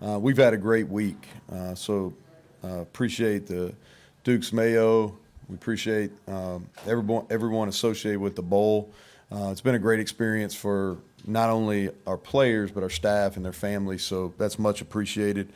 we've had a great week. Appreciate the Duke's Mayo. We appreciate everyone associated with the bowl. It's been a great experience for not only our players but our staff and their families, so that's much appreciated.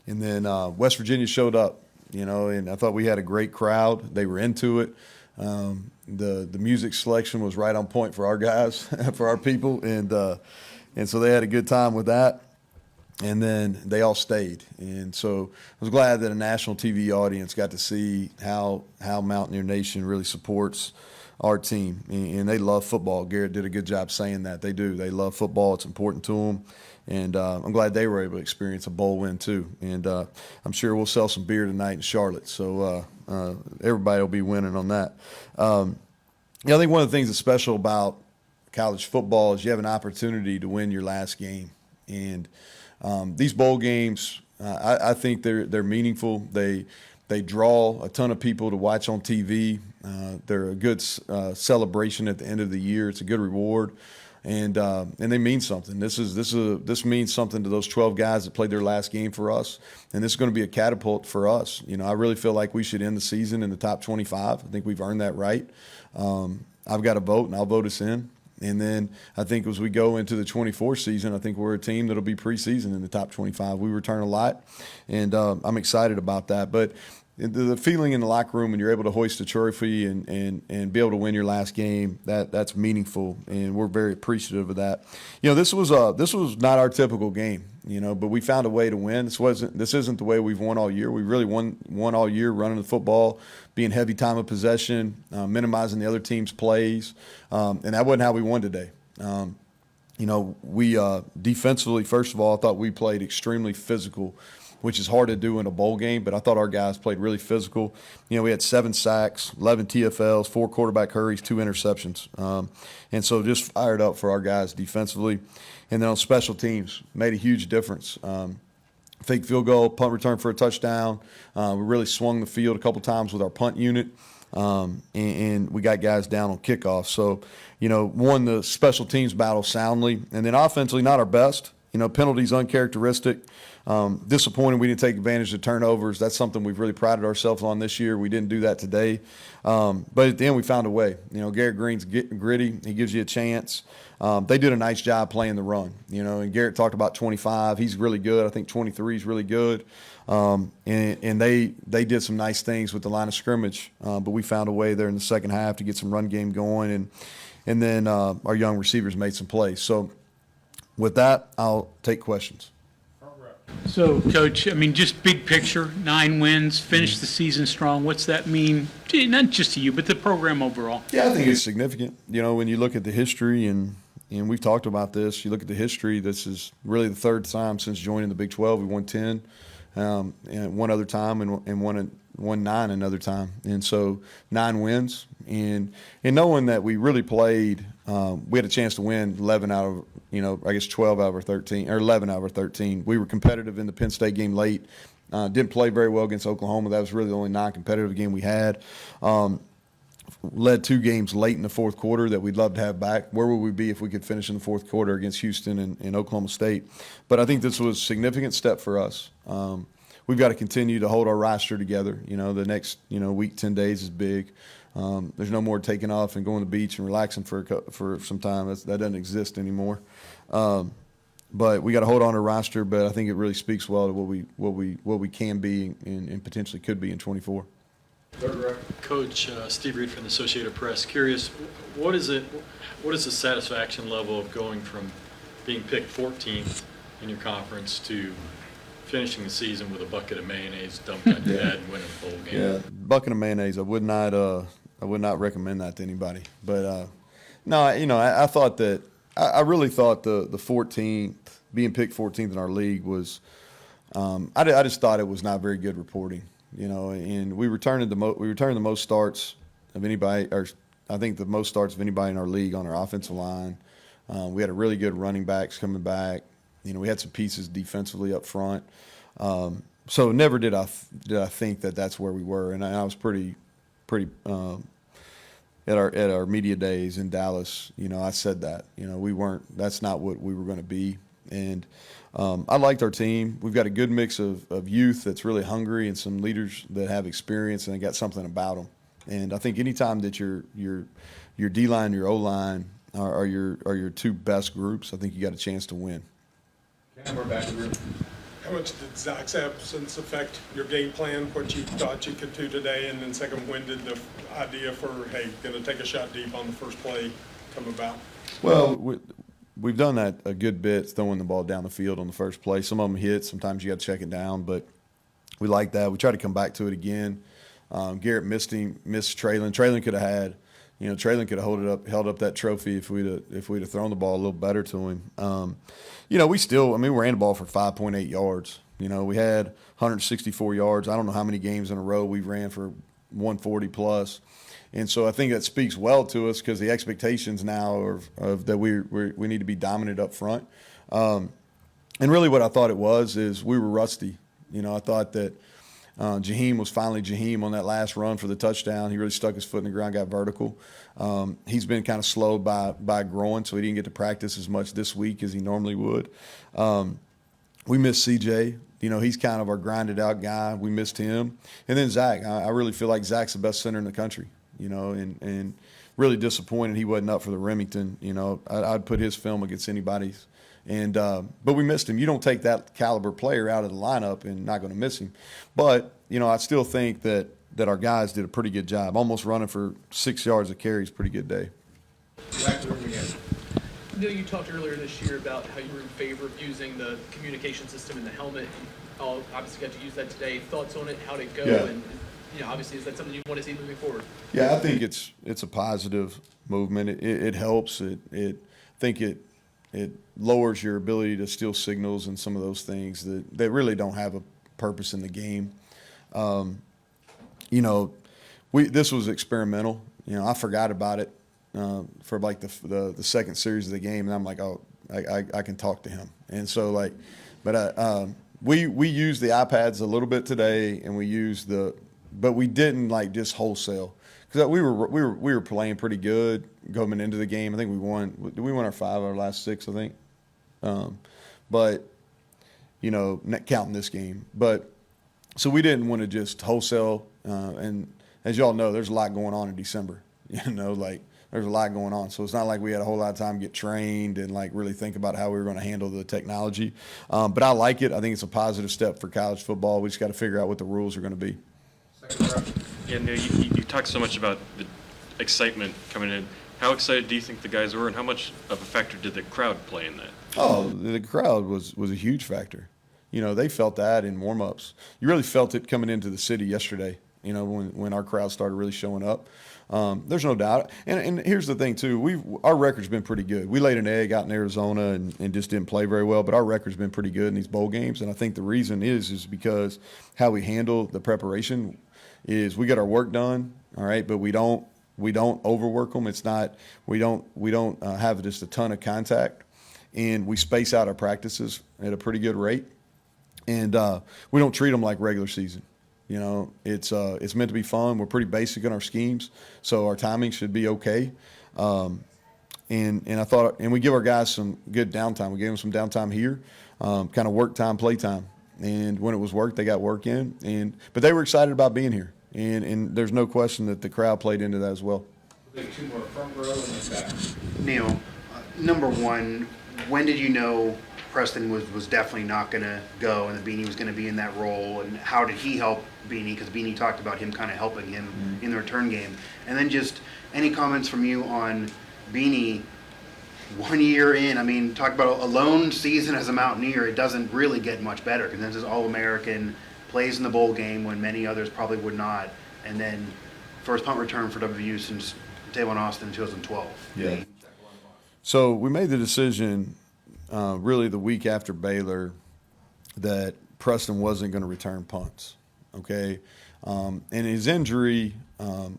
And then West Virginia showed up, and I thought we had a great crowd. They were into it. The music selection was right on point for our guys, for our people, and so they had a good time with that. And then they all stayed, and so I was glad that a national TV audience got to see how Mountaineer Nation really supports our team, and they love football. Garrett did a good job saying that. They do. They love football. It's important to them, and I'm glad they were able to experience a bowl win too. And I'm sure we'll sell some beer tonight in Charlotte, so everybody will be winning on that. I think one of the things that's special about college football is you have an opportunity to win your last game, and these bowl games, I think they're meaningful. They draw a ton of people to watch on TV. They're a good celebration at the end of the year. It's a good reward, and they mean something. This means something to those 12 guys that played their last game for us, and this is going to be a catapult for us. I really feel like we should end the season in the top 25. I think we've earned that right. I've got a vote, and I'll vote us in. And then I think as we go into the 24 season, I think we're a team that'll be preseason in the top 25. We return a lot, and I'm excited about that. But the feeling in the locker room when you're able to hoist a trophy and be able to win your last game, that's meaningful, and we're very appreciative of that. This was not our typical game, but we found a way to win. This isn't the way we've won all year. We really won all year running the football, being heavy time of possession, minimizing the other team's plays, and that wasn't how we won today. We defensively, first of all, I thought we played extremely physical, which is hard to do in a bowl game, but I thought our guys played really physical. We had 7 sacks, 11 TFLs, 4 quarterback hurries, 2 interceptions. And so just fired up for our guys defensively. And then on special teams, made a huge difference. Fake field goal, punt return for a touchdown. We really swung the field a couple times with our punt unit. And we got guys down on kickoff. So, won the special teams battle soundly. And then offensively, not our best. Penalties uncharacteristic. Disappointing we didn't take advantage of turnovers. That's something we've really prided ourselves on this year. We didn't do that today. But at the end, we found a way. Garrett Green's gritty. He gives you a chance. They did a nice job playing the run. And Garrett talked about 25. He's really good. I think 23 is really good. And they did some nice things with the line of scrimmage. But we found a way there in the second half to get some run game going. And then our young receivers made some plays. So with that, I'll take questions. So, Coach, just big picture, 9 wins, finished the season strong. What's that mean, not just to you, but the program overall? Yeah, I think it's significant. When you look at the history, and we've talked about this, you look at the history, this is really the 3rd time since joining the Big 12. We won 10 and one other time and won 9 another time. And so 9 wins. And knowing that we really played, we had a chance to win 11 out of 12 out of our 13, or 11 out of our 13. We were competitive in the Penn State game late. Didn't play very well against Oklahoma. That was really the only non-competitive game we had. Led 2 games late in the fourth quarter that we'd love to have back. Where would we be if we could finish in the fourth quarter against Houston and Oklahoma State? But I think this was a significant step for us. We've got to continue to hold our roster together. The next week, 10 days is big. There's no more taking off and going to the beach and relaxing for some time. That doesn't exist anymore. But we got to hold on to roster. But I think it really speaks well to what we can be and potentially could be in 24. Coach Steve Reed from the Associated Press. Curious, what is the satisfaction level of going from being picked 14th in your conference to finishing the season with a bucket of mayonnaise dumped on your head and winning a bowl game? Yeah, bucket of mayonnaise. I would not recommend that to anybody. But no, I thought that I really thought the 14th, being picked 14th in our league was. I just thought it was not very good reporting. And we returned the most starts of anybody, or I think the most starts of anybody in our league on our offensive line. We had a really good running backs coming back. We had some pieces defensively up front. So never did I think that that's where we were, and I was pretty at our media days in Dallas. I said that we weren't. That's not what we were going to be. And I liked our team. We've got a good mix of youth that's really hungry and some leaders that have experience and they got something about them. And I think anytime that your D-line, your O-line are your two best groups, I think you got a chance to win. We're back to group. How much did Zach's absence affect your game plan, what you thought you could do today? And then second, when did the idea for, hey, going to take a shot deep on the first play come about? Well, we've done that a good bit, throwing the ball down the field on the first play. Some of them hit. Sometimes you got to check it down, but we like that. We try to come back to it again. Garrett missed Traylon. Traylon could have had, Traylon could have held up that trophy if we'd have thrown the ball a little better to him. We ran the ball for 5.8 yards. We had 164 yards. I don't know how many games in a row we ran for 140 plus. And so I think that speaks well to us because the expectations now are that we need to be dominant up front. And really what I thought it was is we were rusty. I thought that Jaheim was finally Jaheim on that last run for the touchdown. He really stuck his foot in the ground, got vertical. He's been kind of slowed by growing, so he didn't get to practice as much this week as he normally would. We missed CJ. He's kind of our grinded out guy. We missed him. And then Zach. I really feel like Zach's the best center in the country, and really disappointed he wasn't up for the Remington. I'd put his film against anybody's. But we missed him. You don't take that caliber player out of the lineup and not going to miss him. But, I still think that our guys did a pretty good job. Almost running for 6 yards of carry is a pretty good day. Back to group again. Neal, you talked earlier this year about how you were in favor of using the communication system in the helmet. You obviously got to use that today. Thoughts on it? How'd it go? Yeah. And obviously, is that something you want to see moving forward? Yeah, I think it's a positive movement. It helps. I think it lowers your ability to steal signals and some of those things that really don't have a purpose in the game. This was experimental. I forgot about it for like the second series of the game, and I'm like, oh, I can talk to him. And so we used the iPads a little bit today, and but we didn't like just wholesale because we were playing pretty good going into the game. I think we won. We won our last 6, I think. But not counting this game. But so we didn't want to just wholesale. And as y'all know, there's a lot going on in December. There's a lot going on. So it's not like we had a whole lot of time to get trained and really think about how we were going to handle the technology. But I like it. I think it's a positive step for college football. We just got to figure out what the rules are going to be. Yeah, Neal, you talked so much about the excitement coming in. How excited do you think the guys were, and how much of a factor did the crowd play in that? Oh, the crowd was a huge factor. They felt that in warm-ups. You really felt it coming into the city yesterday, when our crowd started really showing up. There's no doubt. And here's the thing, too. Our record's been pretty good. We laid an egg out in Arizona and just didn't play very well, but our record's been pretty good in these bowl games. And I think the reason is because how we handle the preparation is we get our work done, all right, but we don't overwork them. It's not we don't have just a ton of contact, and we space out our practices at a pretty good rate, and we don't treat them like regular season. It's meant to be fun. We're pretty basic in our schemes, so our timing should be okay. And I thought, and we give our guys some good downtime. We gave them some downtime here, kind of work time, play time. And when it was work, they got work in. But they were excited about being here. And there's no question that the crowd played into that as well. We'll take 2 more front row and then back. Neal, number one, when did you know Preston was definitely not going to go and that Beanie was going to be in that role? And how did he help Beanie? Because Beanie talked about him kind of helping him in the return game. And then just any comments from you on Beanie 1 year in? I mean, talk about a lone season as a Mountaineer. It doesn't really get much better because this is All-American, plays in the bowl game when many others probably would not. And then first punt return for WVU since Tavon Austin in 2012. Yeah. So we made the decision really the week after Baylor that Preston wasn't going to return punts, okay? And his injury,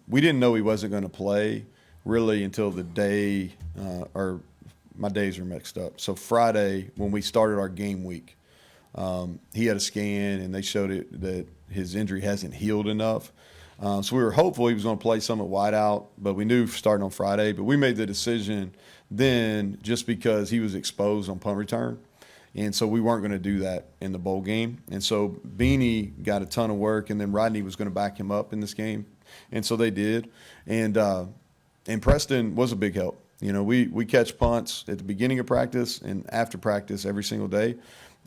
we didn't know he wasn't going to play really until the day, or my days are mixed up. So Friday, when we started our game week, he had a scan and they showed it that his injury hasn't healed enough. So we were hopeful he was going to play some at wideout, but we knew starting on Friday. But we made the decision then just because he was exposed on punt return. And so we weren't going to do that in the bowl game. And so Beanie got a ton of work, and then Rodney was going to back him up in this game. And so they did. And Preston was a big help. You know, we catch punts at the beginning of practice and after practice every single day.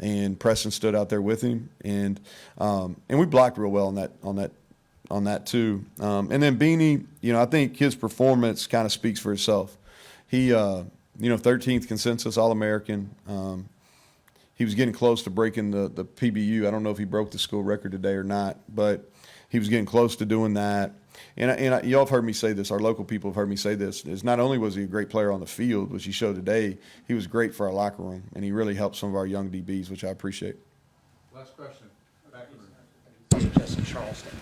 And Preston stood out there with him. And we blocked real well on that too. And then Beanie, you know, I think his performance kind of speaks for itself. He, 13th consensus All-American. He was getting close to breaking the PBU. I don't know if he broke the school record today or not, but he was getting close to doing that. And y'all have heard me say this. Our local people have heard me say this. Is not only was he a great player on the field, which he showed today, he was great for our locker room, and he really helped some of our young DBs, which I appreciate. Last question. Back to you. Justin Charleston.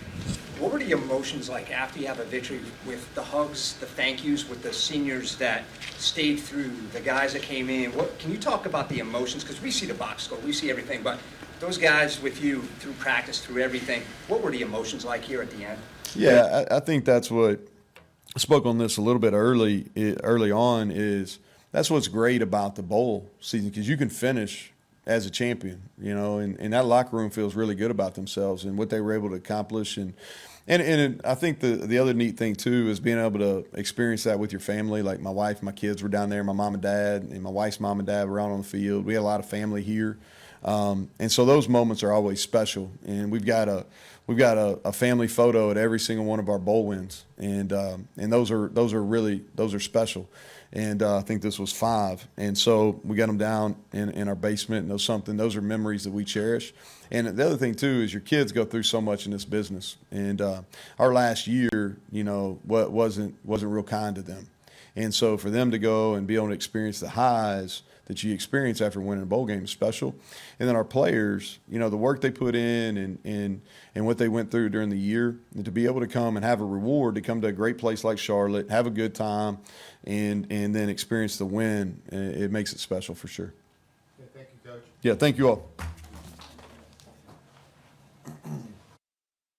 What were the emotions like after you have a victory, with the hugs, the thank yous, with the seniors that stayed through, the guys that came in? What can you talk about the emotions? Because we see the box score, we see everything, but those guys with you through practice, through everything, what were the emotions like here at the end? Yeah, I think that's what I spoke on this a little bit early on. Is that's what's great about the bowl season, because you can finish as a champion, you know, and that locker room feels really good about themselves and what they were able to accomplish. And I think the other neat thing too is being able to experience that with your family. Like my wife, my kids were down there, my mom and dad, and my wife's mom and dad were out on the field. We had a lot of family here, and so those moments are always special. And we've got a family photo at every single one of our bowl wins, and those are special. And I think this was 5. And so we got them down in our basement, and those are memories that we cherish. And the other thing, too, is your kids go through so much in this business. And our last year, you know, wasn't real kind to them. And so for them to go and be able to experience the highs that you experience after winning a bowl game is special. And then our players, you know, the work they put in and what they went through during the year, and to be able to come and have a reward, to come to a great place like Charlotte, have a good time, and then experience the win, it makes it special for sure. Okay, thank you, Coach. Yeah, thank you all.